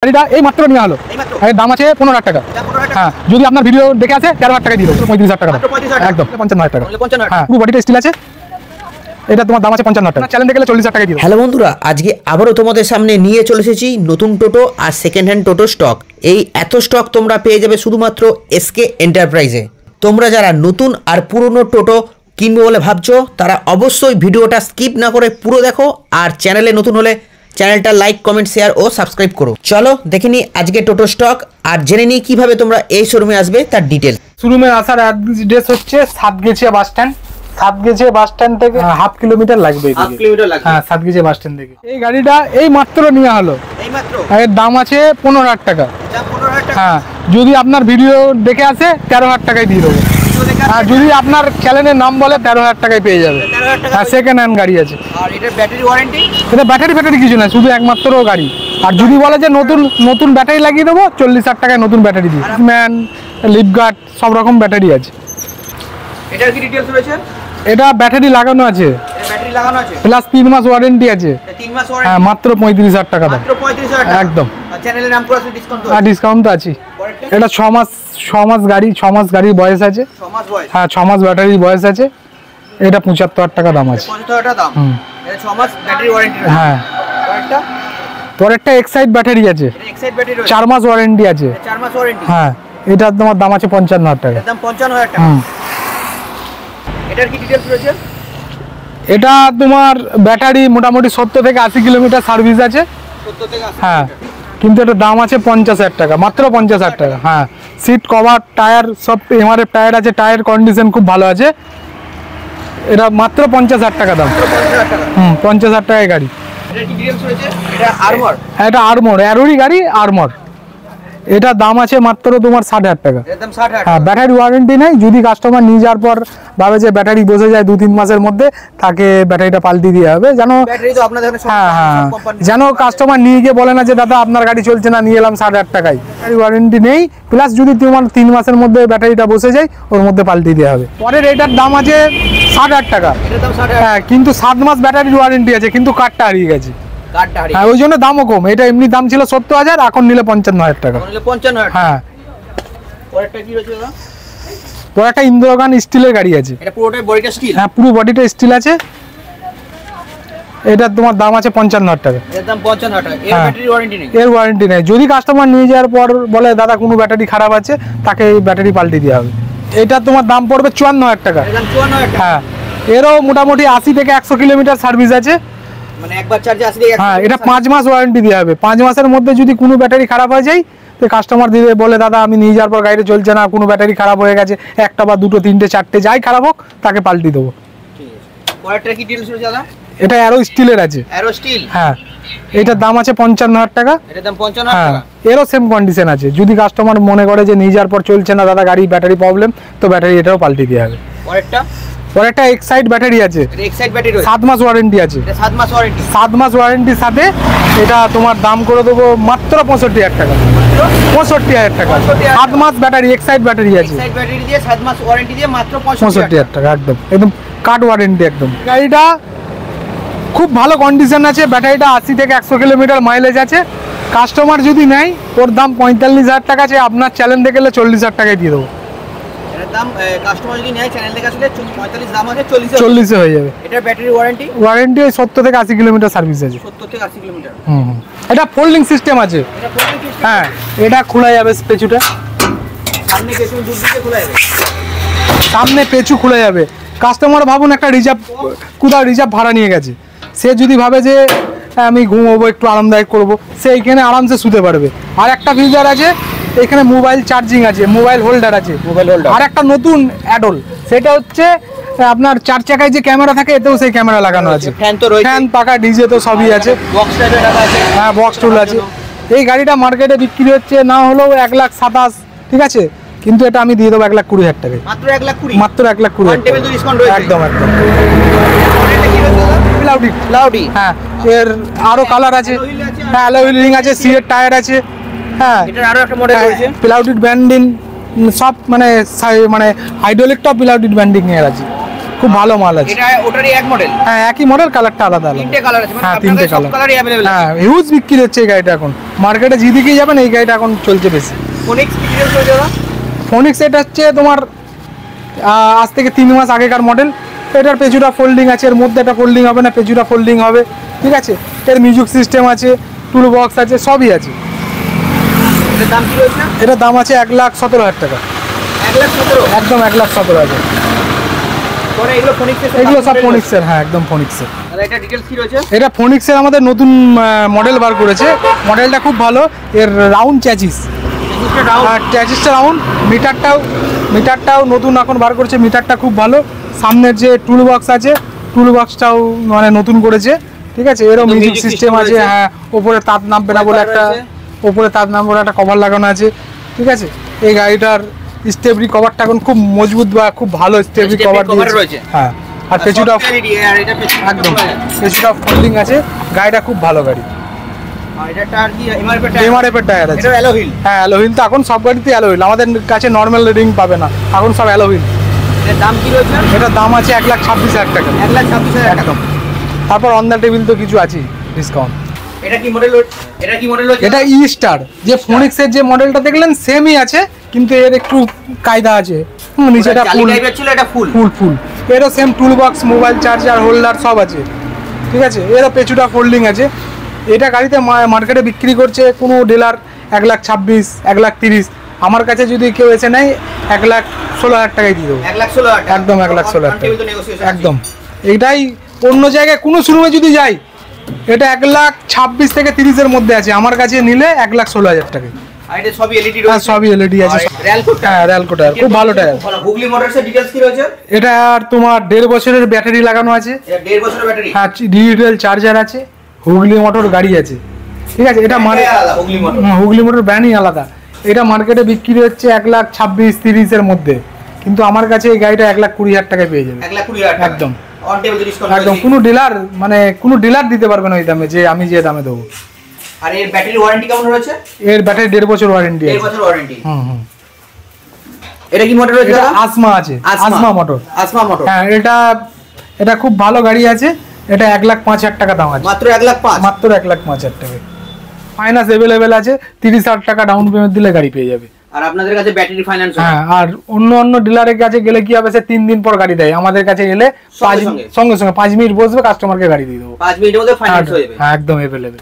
গাড়িটা এই মাত্র নেওয়া হলো, এর দাম আছে 15,000 টাকা। হ্যাঁ, যদি আপনার ভিডিও দেখে আসে 13,000 টাকা দিয়ে দেবো, 35,000 টাকা একদম, 55,000 টাকা। হ্যাঁ, পুরো বডিটা স্টিল আছে, এটা তোমার দাম আছে 55,000 টাকা। চ্যালেঞ্জে গেলে 40,000 টাকা দিয়ে দেবো। হ্যালো বন্ধুরা, আজকে আবারও তোমাদের সামনে নিয়ে চলে এসেছি নতুন টোটো আর সেকেন্ড হ্যান্ড টোটো স্টক। এই এত স্টক তোমরা পেয়ে যাবে শুধুমাত্র এসকে এন্টারপ্রাইজে। তোমরা যারা নতুন আর পুরনো টোটো কিনবে বলে ভাবছো, তারা অবশ্যই ভিডিওটা স্কিপ না করে পুরো দেখো, আর চ্যানেলে নতুন হলে চ্যানেলটা লাইক, কমেন্ট, শেয়ার ও সাবস্ক্রাইব করো। চলো দেখে নিই আজকে টোটো স্টক, আর জেনে নিই কিভাবে তোমরা এই শোরুমে আসবে তার ডিটেলস। শোরুমে আসার অ্যাড্রেস হচ্ছে Satgachia bus stand. Satgachia bus stand থেকে হাফ কিলোমিটার লাগবে। হ্যাঁ, সাতগেছিয়া বাস স্ট্যান্ড থেকে। এই গাড়িটা এই মাত্র নেওয়া হলো, এর দাম আছে 15,000 টাকা। হ্যাঁ, যদি আপনার ভিডিও দেখে আসে 13,000 টাকায় দিয়ে দেবো। আর যদি আপনার চ্যানেলের নাম বলে 13,000 টাকায় পেয়ে যাবে। হ্যাঁ, সেকেন্ড হ্যান্ড গাড়ি আছে। আর এটা ব্যাটারি ওয়ারেন্টি? এটা ব্যাটারি কিছু না, শুধু একমাত্র গাড়ি। আর যদি বলে যে নতুন ব্যাটারি লাগিয়ে দেবো, 40,000 টাকায় নতুন ব্যাটারি দিই। ম্যান, লিফগার্ড সব রকম ব্যাটারি আছে। এটার কি ডিটেইলস রয়েছে? এটা ব্যাটারি লাগানো আছে, ব্যাটারি লাগানো আছে, প্লাস 3 মাস ওয়ারেন্টি আছে। 3 মাস ওয়ারেন্টি? হ্যাঁ, মাত্র 35,000 টাকা দাম। মাত্র 35,000 টাকা একদম। আর চ্যানেলের নাম করে আছে, ডিসকাউন্ট তো? হ্যাঁ, ডিসকাউন্ট তো আছে। এটা 6 মাস গাড়ি, 6 মাস গাড়ির বয়স আছে। 6 মাস বয়স? হ্যাঁ, 6 মাস ব্যাটারির বয়স আছে। এটা 75,000 টাকা দাম আছে। 75,000 টাকা দাম। এটা 6 মাস ব্যাটারি ওয়ারেন্টি। হ্যাঁ, পরেরটা এক্সাইড ব্যাটারি আছে, এটা এক্সাইড ব্যাটারি রয়েছে, 4 মাস ওয়ারেন্টি আছে। 4 মাস ওয়ারেন্টি? হ্যাঁ, এটার তোমার দাম আছে 55,000 টাকা। এর দাম 55,000 টাকা। এটার কি ডিটেইলস রয়েছে? এটা তোমার ব্যাটারি মোটামুটি 70 থেকে 80 কিলোমিটার সার্ভিস আছে। 70 থেকে 80? হ্যাঁ, কিন্তু এটার দাম আছে 50,000 টাকা, মাত্র 50,000 টাকা। হ্যাঁ, সিট কভার, টায়ার সব এমআরএফ টায়ার আছে, টায়ার কন্ডিশন খুব ভালো আছে। এটা মাত্র 50,000 টাকা দাম। 50,000 টাকা? 50,000 টাকায় গাড়ি। এটার কি ডিটেইলস রয়েছে? এটা আর্মর? হ্যাঁ, এটা আর্মর, অ্যারোরই গাড়ি, আর্মর। এটা দাম আছে মাত্র তোমার 60,000 টাকা। এর দাম 60,000 হ্যাঁ, টাকা। ব্যাটারি ওয়ারেন্টি নেই। যদি কাস্টমার নিয়ে যাওয়ার পর ভাবে যে ব্যাটারি বসে যায় 2-3 মাসের মধ্যে, তাকে ব্যাটারিটা পাল্টি দিয়ে হবে। যেন ব্যাটারি তো আপনাদের এখানে সব কোম্পানি, যেন কাস্টমার নিয়ে গিয়ে বলে না যে দাদা আপনার গাড়ি চলছে না, নিয়ে এলাম 60,000 টাকায়। ব্যাটারি ওয়ারেন্টি নেই, প্লাস যদি তোমার 3 মাসের মধ্যে ব্যাটারিটা বসে যায়, ওর মধ্যে পাল্টি দেওয়া হবে। পরের এটার দাম আছে 60,000 টাকা। এটার দাম 60,000? হ্যাঁ, কিন্তু 7 মাস ব্যাটারির ওয়ারেন্টি আছে, কিন্তু কার্ডটা হারিয়ে গেছে। কার্ডটা হারিয়ে? হ্যাঁ, ওই জন্য দামও কম। এটা এমনি দাম ছিল 70,000, এখন নিলে 55,000 টাকা। নিলে 55,000? হ্যাঁ। পরেরটা কি রয়েছে দাদা? পরে একটা ইন্দ্রগান স্টিলের গাড়ি আছে। এটা পুরোটাই বডিটা স্টিল? হ্যাঁ, পুরো বডিটা স্টিল আছে। এটা তোমার দাম আছে 55,000 টাকা। এর দাম 55,000 টাকা। এর ব্যাটারি ওয়ারেন্টি নেই? এর ওয়ারেন্টি নেই। যদি কাস্টমার নিয়ে যাওয়ার পর বলে দাদা কোনো ব্যাটারি খারাপ আছে, তাকে এই ব্যাটারি পাল্টে দেওয়া হবে। এটা তোমার দাম পড়বে 54,000 টাকা। এর দাম 54,000 টাকা? হ্যাঁ, এরও মোটামুটি 80 থেকে 100 কিলোমিটার সার্ভিস আছে। মানে একবার চার্জে 80 থেকে 100? হ্যাঁ, এটা 5 মাস ওয়ারেন্টি দেওয়া হবে। 5 মাসের মধ্যে যদি কোনো ব্যাটারি খারাপ হয়ে যায়, তো কাস্টমার দিবে বলে দাদা আমি নিয়ে যাওয়ার পর গাড়িটা চলছে না, কোনো ব্যাটারি খারাপ হয়ে গেছে, একটা বা দুটো, তিনটে, চারটে যাই খারাপ হোক, তাকে পাল্টি দেবো। ঠিক আছে। পরেরটা কি ডিটেইলস রয়েছে দাদা? এটা অ্যারো স্টিলের আছে। Aero steel? হ্যাঁ, এটার দাম আছে 55,000 টাকা। এটার দাম 55,000 হ্যাঁ, টাকা? এরও সেম কন্ডিশন আছে। যদি কাস্টমার মনে করে যে নিয়ে যাওয়ার পর চলছে না দাদা, গাড়ি ব্যাটারি প্রবলেম, তো ব্যাটারি এটাও পাল্টি দেওয়া হবে। পরেরটা এক্সাইড ব্যাটারি আছে, 7 মাস ওয়ারেন্টি আছে। 7 মাস ওয়ারেন্টি? 7 মাস ওয়ারেন্টির সাথে এটা তোমার দাম করে দেবো মাত্র 65,000 টাকা। 65,000 টাকা, 7 মাস ব্যাটারি, এক্সাইড ব্যাটারি আছে। এক্সাইড ব্যাটারি দিয়ে 7 মাস ওয়ারেন্টি দিয়ে মাত্র 65,000 টাকা, একদম একদম কার্ড ওয়ারেন্টি একদম। গাড়িটা খুব ভালো কন্ডিশন আছে। ব্যাটারিটা 80 থেকে 100 কিলোমিটার মাইলেজ আছে। কাস্টমার যদি নেয়, ওর দাম 45,000 টাকা আছে। আপনার চ্যানেল দেখে গেলে 40,000 টাকায় দিয়ে দেবো। এর দাম কাস্টমার যদি নেয় চ্যানেল দেখে আসলে 45 দাম আছে, 40 হয়ে যাবে। এটার ব্যাটারি ওয়ারেন্টি ওই 70 থেকে 80 কিলোমিটার সার্ভিস আছে। 70 থেকে 80 কিলোমিটার? এটা ফোল্ডিং সিস্টেম আছে। এটা ফোল্ডিং সিস্টেম? হ্যাঁ, এটা খোলা যাবে পেছুটা। সামনে পেছন দুদিকে খোলা যাবে? সামনে পেছু খুলে যাবে। কাস্টমার ভাবুন একটা রিজার্ভ, কোথাও রিজার্ভ ভাড়া নিয়ে গেছে, সে যদি ভাবে যে আমি ঘুমোবো, একটু আরামদায়ক করবো, সে এইখানে আরামসে শুতে পারবে। আর একটা ফিচার আছে, এখানে মোবাইল চার্জিং আছে, মোবাইল হোল্ডার আছে। আর একটা নতুন অ্যাডল, সেটা হচ্ছে আপনার 4 চাকায় যে ক্যামেরা থাকে, এতেও সেই ক্যামেরা লাগানো আছে। ফ্যান তো রয়েছে? ফ্যান, পাখা, ডিজে তো সবই আছে। বক্স টাইপের রাখা আছে? হ্যাঁ, বক্স টুল আছে। এই গাড়িটা মার্কেটে বিক্রি হচ্ছে না হলেও 1,27,000, ঠিক আছে, কিন্তু এটা আমি দিয়ে দেবো 1,20,000 টাকায়। মাত্র 1,20,000? মাত্র 1,20,000 টেবিল তো ডিসকাউন্ট রয়েছে? একদম একদম। লাউডি? হ্যাঁ, এর আরো কালার আছে। হ্যাঁ, অ্যালয় হুইলিং আছে, সিএর টায়ার আছে। হ্যাঁ, এটার আরো একটা মডেল রয়েছে প্লাউডিড ব্যান্ডিং সব, মানে হাইড্রোলিক টপ প্লাউডিড ব্যান্ডিং এর আছে। খুব ভালো মাল আছে। এটা ওটারই এক মডেল? হ্যাঁ একই মডেল, কালারটা আলাদা আলাদা। তিনটে কালার আছে? হ্যাঁ তিনটে কালার। কালারই अवेलेबल আছে? হ্যাঁ হিউজ বিক্রি হচ্ছে এই গাড়িটা এখন মার্কেটে, যেদিকেই যাবেন এই গাড়িটা এখন চলছে বেশি। ফোনিক্স কি ডিটেইলস হয়ে যাবে? ফোনিক্স এটা হচ্ছে তোমার আজ থেকে 3 মাস আগেকার মডেল। এটার পেছুটা ফোল্ডিং আছে, এর মধ্যে এটা ফোল্ডিং হবে না, পেছুটা ফোল্ডিং হবে, ঠিক আছে। এর মিউজিক সিস্টেম আছে, টুল বক্স আছে, সবই আছে। এটার দাম কি রয়েছে? এটার দাম আছে 1,17,000 টাকা। 1,17,000? একদম 1,17,000। পরে এগুলো ফোনিক্সের? এগুলো সব ফোনিক্সের, হ্যাঁ একদম ফোনিক্সের। আর এটা ডিটেইলস কি রয়েছে? এটা ফোনিক্সের আমাদের নতুন মডেল বার করেছে, মডেলটা খুব ভালো। এর রাউন্ড চ্যাচিস, আর চ্যাচিসটা রাউন্ড, মিটারটাও নতুন এখন বার করেছে, মিটারটা খুব ভালো। সামনের যে টুল বক্স আছে, টুল বক্সটাও মানে নতুন করেছে, ঠিক আছে। এরও মিউজিক সিস্টেম আছে, হ্যাঁ ওপরে তাপ নামবে না বলে একটা, ওপরে তাপ নামবে বলে একটা কভার লাগানো আছে, ঠিক আছে। এই গাড়িটার স্টেপরি কভারটা এখন খুব মজবুত বা খুব ভালো স্টেপরি কভার রয়েছে। হ্যাঁ, আর পেছুটা আর এটা একদম পেছুটা ফোল্ডিং আছে। গাড়িটা খুব ভালো গাড়ি। আর এটা টায়ার কি এমআরএফ এর টায়ার আছে? এটা অ্যালো হুইল? হ্যাঁ অ্যালো হুইল তো এখন সব গাড়িতে অ্যালো হুইল, আমাদের কাছে নর্মাল রিং পাবে না, এখন সব অ্যালো হুইল। এর দাম কি রয়েছে? এটার দাম আছে 1,26,000 টাকা। 1,26,000 একদম। তারপর অন দ্য টেবিল তো কিছু আছে ডিসকাউন্ট। এটা কি মডেল? এটা কি মডেল হচ্ছে? এটা ই স্টার, যে ফোনিক্সের যে মডেলটা দেখলেন সেমই আছে, কিন্তু এর একটু কায়দা আছে। নিচেটা ফুল টাইপের ছিল, এটা ফুল? ফুল। এরও same tool box, mobile charger, holder সব আছে, ঠিক আছে। এরও পেছুটা ফোল্ডিং আছে। এটা গাড়িতে মার্কেটে বিক্রি করছে কোনো ডিলার 1,26,000, 1,30,000। আমার কাছে যদি কেউ এসে নেয় 1,16,000 টাকায় দিয়ে দেবো। 1,16,000 টাকা? একদম 1,16,000 টাকা নেগোসিয়েশন একদম। এইটাই অন্য জায়গায় কোনো শোরুমে যদি যাই এটা 1,26,000 থেকে 30 এর মধ্যে আছে, আমার কাছে নিলে 1,16,000 টাকা। আর এটা সবই এলইডি হ্যাঁ রয়েছে? সবই এলইডি আছে। র্যালকো টায়ার? হ্যাঁ র্যালকো টায়ার, খুব ভালো টায়ার। হুগলি মোটরসের ডিটেইলস কি রয়েছে? এটা আর তোমার 1.5 বছরের ব্যাটারি লাগানো আছে। এটা 1.5 বছরের ব্যাটারি? হ্যাঁ ডিজিটাল চার্জার আছে, হুগলি মোটর গাড়ি আছে, ঠিক আছে। এটা হুগলি মোটর ব্র্যান্ডই আলাদা। এটা মার্কেটে বিক্রি হচ্ছে 1,26,000-30 এর মধ্যে, কিন্তু আমার কাছে এই গাড়িটা 1,20,000 টাকায় পেয়ে যাবে। 1,20,000 টাকা একদম অন টেবিল ডিসকাউন্ট? একদম। কোনো ডিলার দিতে পারবে না ওই দামে যে আমি যে দামে দেবো। আর এর ব্যাটারি ওয়ারেন্টি কেমন রয়েছে? এর ব্যাটারি 1.5 বছর ওয়ারেন্টি আছে। 1.5 বছর ওয়ারেন্টি? হুম। এটা কি মোটর রয়েছে? এটা আসমা আছে, আসমা মোটর। আসমা মোটর? হ্যাঁ এটা খুব ভালো গাড়ি আছে। এটা 1,05,000 টাকা দাম আছে। মাত্র 1,05,000? মাত্র 1,05,000 টাকা। ফাইন্যান্স अवेलेबल আছে, 30,000 টাকা ডাউন পেমেন্ট দিলে গাড়ি পেয়ে যাবে। আর আপনাদের কাছে ব্যাটারি ফাইন্যান্স? হ্যাঁ, আর অন্য ডিলারের কাছে গেলে কি হবে, সে 3 দিন পর গাড়ি দেয়। আমাদের কাছে গেলে সঙ্গে সঙ্গে 5 মিনিট বসবে, কাস্টমারকে গাড়ি দিয়ে দেবো। 5 মিনিটের মধ্যে ফাইন্যান্স হয়ে যাবে? হ্যাঁ একদম अवेलेबल।